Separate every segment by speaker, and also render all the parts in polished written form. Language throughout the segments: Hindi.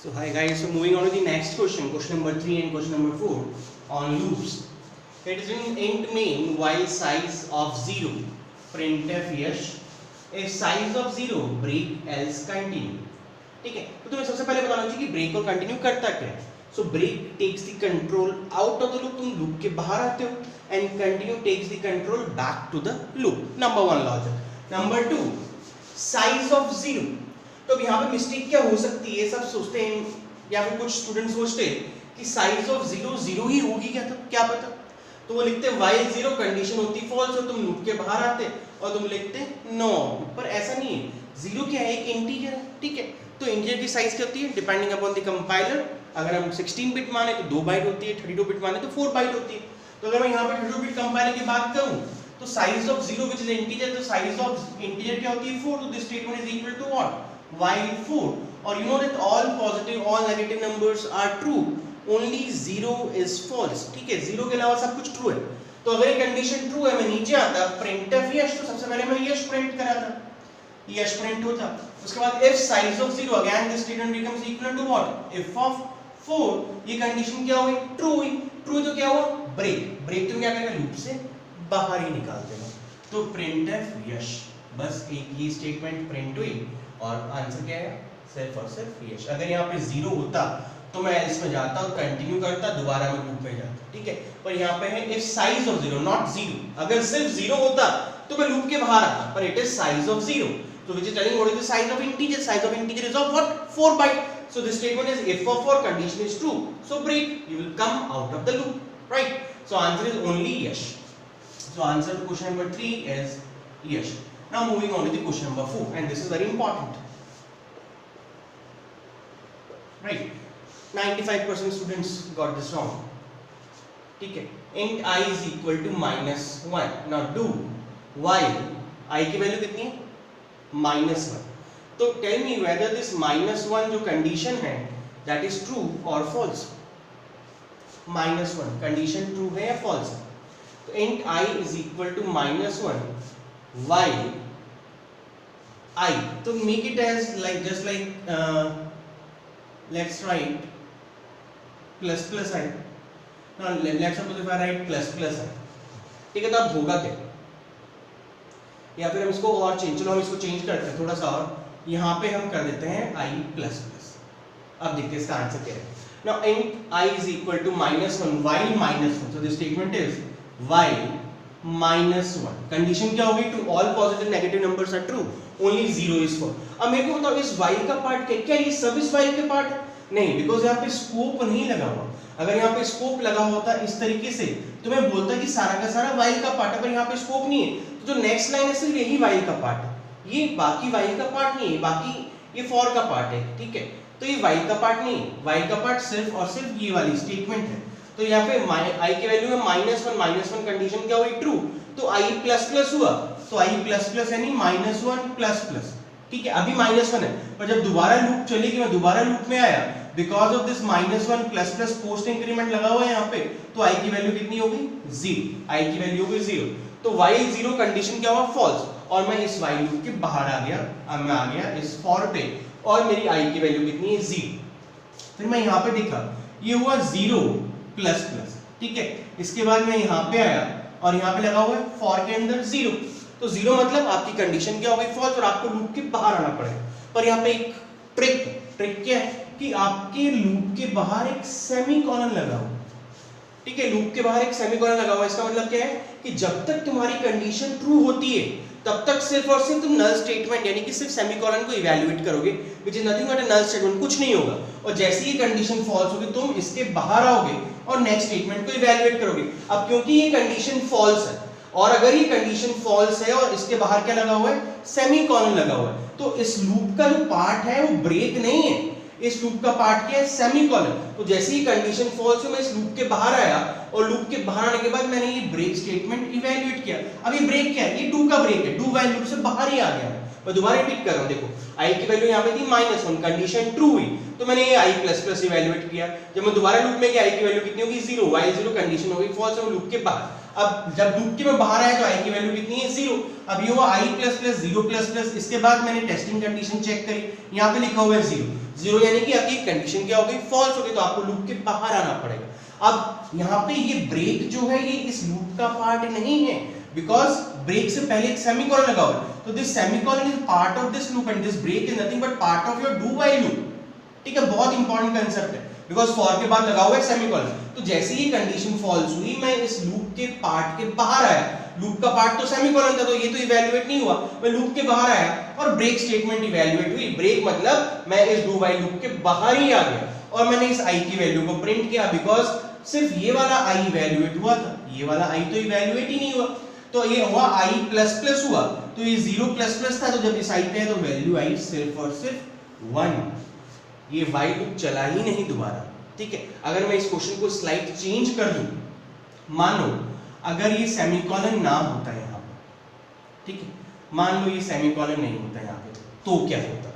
Speaker 1: So hi guys, so moving on to the next question, question number 3 and question number 4 on loops. It is in int main while size of 0, printf yes, if size of 0 break else continue. ठीक है, तो तुम्हें सबसे पहले बताना चाहिए कि ब्रेक और कंटिन्यू करता क्या है. So break takes the control out of the loop, तुम लूप के बाहर आते हो, and continue takes the control back to the loop. Number 1 लॉजिक. Number 2, size of 0. तो अब यहाँ पे मिस्टेक क्या हो सकती है, सब सोचते हैं या फिर कुछ स्टूडेंट सोचते हैं कि साइज ऑफ 0 0 ही होगी क्या पता. तो वो लिखते while 0 कंडीशन होती फॉल्स और तुम लूप के बाहर आते और तुम लिखते नो. पर ऐसा नहीं है, 0 क्या है, एक इंटीजर है. ठीक है, तो इंटीजर की साइज क्या होती है डिपेंडिंग अपॉन द कंपाइलर. अगर हम 16 बिट माने तो 2 बाइट होती है, 32 बिट माने तो 4 बाइट होती है. तो अगर मैं यहाँ पे 32 बिट कंपाइलर की बात करूँ तो size of 0 which is integer, तो साइज ऑफ इंटीजर क्या होती है 4. तो this statement is equal to what, while 4. or you know that all positive all negative numbers are true, only 0 is false. ठीक है, 0 के अलावा सब कुछ ट्रू है. तो अगर ये कंडीशन ट्रू है, मैं नीचे आता printf yes, तो सबसे पहले मैं yes प्रिंट कराता, yes प्रिंट होता. उसके बाद if size of 0, again this statement becomes equal to what, if of 4. ये कंडीशन क्या हुई, ट्रू हुई. ट्रू तो क्या हुआ, ब्रेक तो क्या करेगा, लूप से बाहर ही निकाल देगा. तो printf yes, बस एक ही स्टेटमेंट प्रिंट हुई और आंसर क्या है, सिर्फ और सिर्फ यश. अगर यहाँ पे 0 होता तो मैं एल्स में जाता और कंटिन्यू करता, दोबारा मैं लूप में जाता. ठीक है, पर यहाँ पे है इफ साइज ऑफ 0 नॉट 0. अगर सिर्फ 0 होता तो मैं लूप के बाहर आता, पर it is size of 0. So which is telling what is the size of integer? Size of integer is of what, 4 byte. So this statement is if of 4 condition is true, so break, you will come out of the loop, right? So answer is only yes. So answer to question number 3 is yes. Now moving on to the question number 4, and this is very important, right? 95% students got this wrong. ठीक है, int I is equal to -1. Now do while I की वैल्यू कितनी है, -1. तो tell me whether this -1 जो कंडीशन है that is true or false. -1 condition true है या false है. तो int I is equal to -1 while I, तो make it as like just like let's write plus I. now let's suppose if I write plus I. ठीक है, तो अब होगा क्या, या फिर हम इसको और चेंज, चलो हम इसको चेंज करते हैं थोड़ा सा और यहाँ पे हम कर देते हैं I plus. अब देखते हैं इसका आंसर क्या है. now int I is equal to -1 while -1. so the statement is while -1 condition क्या होगी, to all positive negative numbers are true, only 0 is false. अब मेरे को बताओ इस while का पार्ट क्या ये सब इस while के पार्ट है? नहीं, बिकॉज यहाँ पे स्कोप नहीं लगा हुआ. अगर यहाँ पे स्कोप लगा होता इस तरीके से तो मैं बोलता कि सारा का सारा while का पार्ट है, पर यहाँ पे स्कोप नहीं है. तो जो नेक्स्ट लाइन है सिर्फ यही while का पार्ट है, ये बाकी while का पार्ट नहीं है, बाकी ये for का पार्ट है. ठीक है, तो ये while का पार्ट नहीं है, while का पार्ट सिर्फ और सिर्फ ये वाली स्टेटमेंट है. तो यहाँ पे I की वैल्यू है -1 कंडीशन क्या हुई, ट्रू. तो I प्लस हुआ, तो I प्लस यानी -1 प्लस. ठीक है, अभी -1 है, पर जब दोबारा लूप चलेगी, मैं दोबारा लूप में आया, because of this -1 plus post increment लगा हुआ है यहाँ पे, तो I की वैल्यू कितनी होगी, 0. I की वैल्यू होगी 0. तो while 0 कंडीशन क्या हुआ, फॉल्स, और मैं इस while लूप के बाहर आ गया. अब मैं आ गया इस for पे, और मेरी I की वैल्यू कितनी है, 0. फिर मैं यहाँ पे देखा ये हुआ 0 प्लस. ठीक है, इसके बाद मैं यहाँ पे आया और यहाँ पे लगा हुआ है for के अंदर 0. तो 0 मतलब आपकी कंडीशन क्या हो गई, फॉल्स, और आपको लूप के बाहर आना पड़ेगा. पर यहाँ पे एक ट्रिक क्या है कि आपके लूप के बाहर एक सेमीकोलन लगा हुआ. ठीक है, लूप के बाहर एक सेमीकोलन लगा हुआ. इसका मतलब क्या है कि जब तक तुम्हारी कंडीशन ट्रू होती है तब तक सिर्फ और सिर्फ तुम नल स्टेटमेंट यानी कि सिर्फ सेमीकोलन को इवैल्यूएट करोगे, which is nothing but a null statement, कुछ नहीं होगा. और जैसे ही कंडीशन फॉल्स होगी तुम इसके बाहर आओगे और नेक्स्ट स्टेटमेंट को इवैल्यूएट करोगे. अब क्योंकि ये कंडीशन फॉल्स है, और अगर ये कंडीशन फॉल्स है और इसके बाहर क्या लगा हुआ है, सेमीकोलन लगा हुआ है, तो इस लूप का जो पार्ट है वो ब्रेक नहीं है. इस लूप का पार्ट क्या है, सेमीकोलन. तो जैसे ही कंडीशन फॉल्स हुई, मैं इस लूप के बाहर आया और लूप के बाहर आने के बाद मैंने ये ब्रेक स्टेटमेंट इवैल्यूएट किया. अब ये ब्रेक क्या है, ये डू का ब्रेक है, डू वाइल लूप से बाहर ही आ गया. मैं दोबारा रिपीट कर रहा हूं, देखो I की वैल्यू यहाँ पे थी -1, कंडीशन ट्रू हुई, तो मैंने ये I प्लस इवैल्यूएट किया. जब मैं दोबारा लूप में गया I की वैल्यू कितनी होगी, 0. while 0 कंडीशन होगी फॉल्स, और लूप के बाहर. अब जब लूप के में बाहर आया तो आई की वैल्यू कितनी है 0। अब ये हुआ i plus plus 0 plus plus, इसके बाद मैंने टेस्टिंग कंडीशन चेक करी, यहाँ पे लिखा हुआ है 0 यानी कि आपकी कंडीशन क्या हो गई, फॉल्स हो गई, तो आपको लूप के बाहर आना पड़ेगा। अब यहाँ पे ये ब्रेक जो है ये इस लूप का पार्ट नहीं है, बिकॉज ब्रेक से पहले एक सेमीकोलन लगा हुआ है, तो this semicolon is part of this loop and this break is nothing but part of your do while loop. ठीक है, बहुत इंपॉर्टेंट कंसेप्ट है, बिकॉज फॉर के बाद लगा हुआ है सेमीकोलन। तो जैसे ही कंडीशन फॉल्स हुई, मैं इस लूप के पार्ट के बाहर आया, लूप का पार्ट तो सेमीकोलन था, तो ये तो इवैल्यूएट नहीं हुआ, मैं लूप के बाहर आया और ब्रेक स्टेटमेंट इवैल्यूएट हुई। ब्रेक मतलब मैं इस डू व्हाइल लूप के बाहर ही आ गया और मैंने इस i की वैल्यू को प्रिंट किया, बिकॉज सिर्फ ये वाला i इवैल्यूएट हुआ था, ये वाला i तो इवैल्यूएट ही नहीं हुआ, तो ये हुआ i प्लस प्लस हुआ, तो ये 0 प्लस प्लस था, तो जब इस i पे है तो वैल्यू आई सिर्फ और सिर्फ 1, ये while लूप चला ही नहीं दोबारा। ठीक है, अगर मैं इस क्वेश्चन को स्लाइड चेंज कर दूं, मान लो अगर ये सेमीकोलन ना होता यहाँ पे, ठीक है, मान लो ये सेमीकोलन नहीं होता यहाँ पे, तो क्या होता,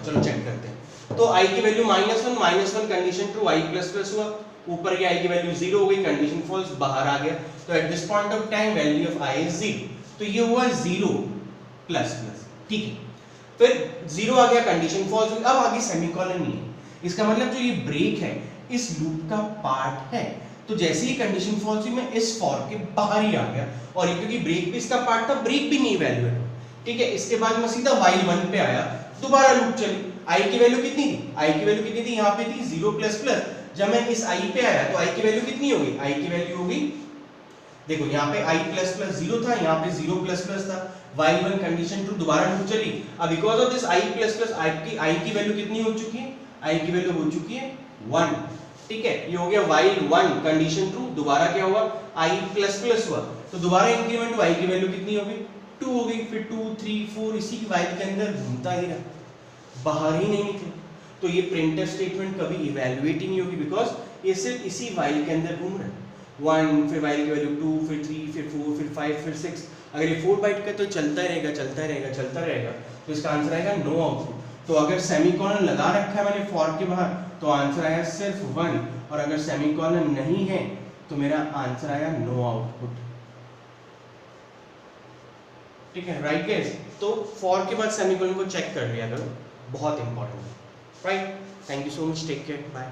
Speaker 1: चलो चेक करते हैं। तो i की value -1 condition true, i plus plus हुआ, ऊपर की i की वैल्यू 0 हो गई, कंडीशन फॉल्स, बाहर आ गया, तो at this point of time value of i is 0, तो ये हुआ 0 प्लस प्लस। ठीक है, फिर 0 आ गया, कंडीशन फॉल्स हुई, अब आगे सेमीकोलन नहीं है, इसका मतलब जो ये ब्रेक है इस लूप का पार्ट है, तो जैसे ही कंडीशन फॉल्स हुई मैं इस फॉर के बाहर ही आ गया, और ये क्योंकि ब्रेक भी इसका पार्ट था, ब्रेक भी नहीं इवैल्यूएट हुआ। ठीक है, इसके बाद मैं सीधा while 1 पे आया, दोबारा लूप चली, i की वैल्यू कितनी थी, यहाँ पे थी 0 प्लस प्लस, जब मैं इस i पे आया तो i की वैल्यू कितनी हो गई, i की वैल्यू हो गई, देखो यहाँ पे i प्लस प्लस 0 था, यहाँ पे 0 प्लस प्लस था, while 1 कंडीशन ट्रू, दोबारा लूप चली, अब because of this i plus plus i की वैल्यू कितनी हो चुकी है, i की वैल्यू हो चुकी है 1। ठीक है, ये हो गया while 1 कंडीशन ट्रू, दोबारा क्या हुआ, i प्लस प्लस हुआ, तो दोबारा इंक्रीमेंट i की वैल्यू कितनी हो गई, 2 हो गई, फिर 2 3 4 इसी while के अंदर घूमता ही रहा, बाहर ही नहीं निकला, तो ये प्रिंटफ स्टेटमेंट कभी इवैल्यूएट ही नहीं होगी, बिकॉज ये सिर्फ इसी while के अंदर घूम रहा है, 1 फिर while की वैल्यू 2 फिर 3 फिर 4 फिर 5 फिर 6, अगर ये 4 बाइट का तो चलता रहेगा, तो इसका आंसर आएगा नो आउटपुट। तो अगर सेमीकोलन लगा रखा है मैंने फॉर के बाहर, तो आंसर आया सिर्फ 1, और अगर सेमीकोलन नहीं है तो मेरा आंसर आया नो आउटपुट। ठीक है, राइट गाइस, तो फॉर के बाद सेमीकोलन को चेक कर लिया करो, बहुत इंपॉर्टेंट है, right. Thank you so much, take care, bye.